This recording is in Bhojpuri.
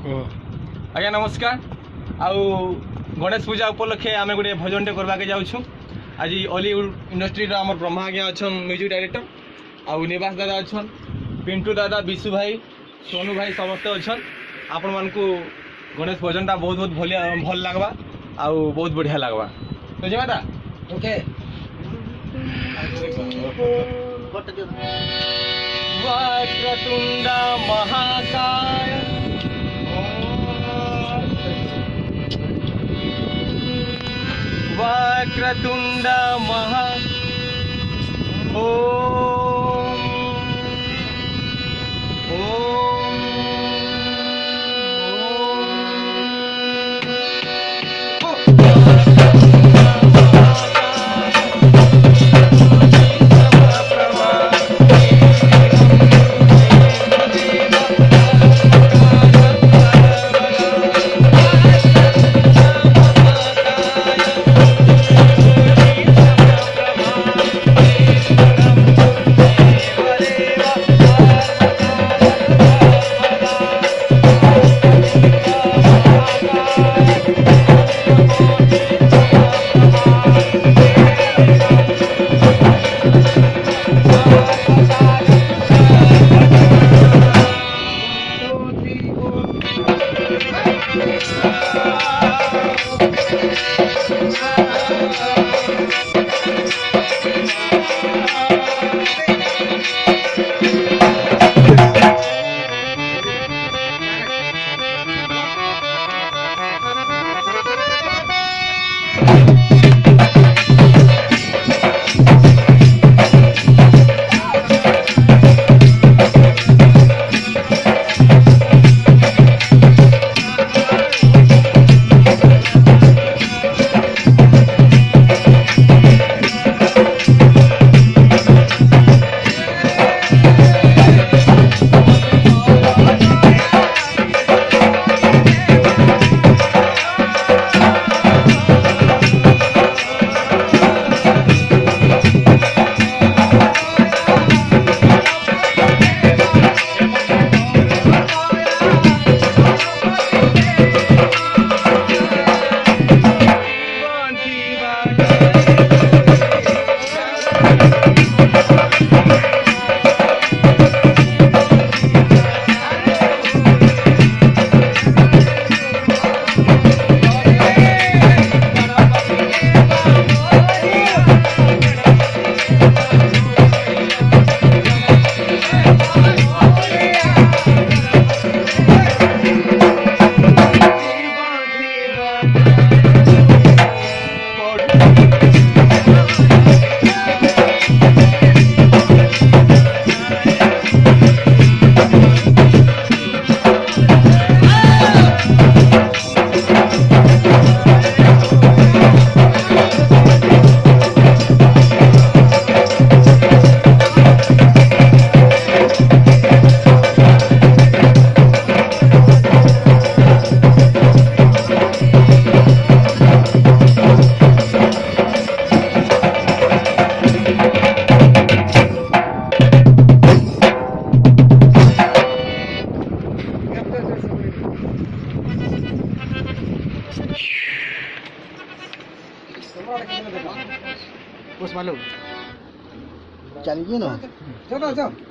आज्ञा नमस्कार। आउ गणेश पूजा उपलक्षे आम गोटे भजनटे करवाके जाऊँ। आज हॉलीवुड इंडस्ट्री आम ब्रह्मा आज्ञा अच्छा म्यूजिक डायरेक्टर आउ निवास दादा अच्छा, पिंटू दादा, विशु भाई, सोनू भाई समस्त अच्छा। आपण मान गणेश भजनटा बहुत बहुत भल लगवा आउ बहुत बढ़िया लगवा। तो जी माता ओके वक्रतुंड महाकाय वक्रतुंड महा ओम ओम चलिए ना, चलो चलो।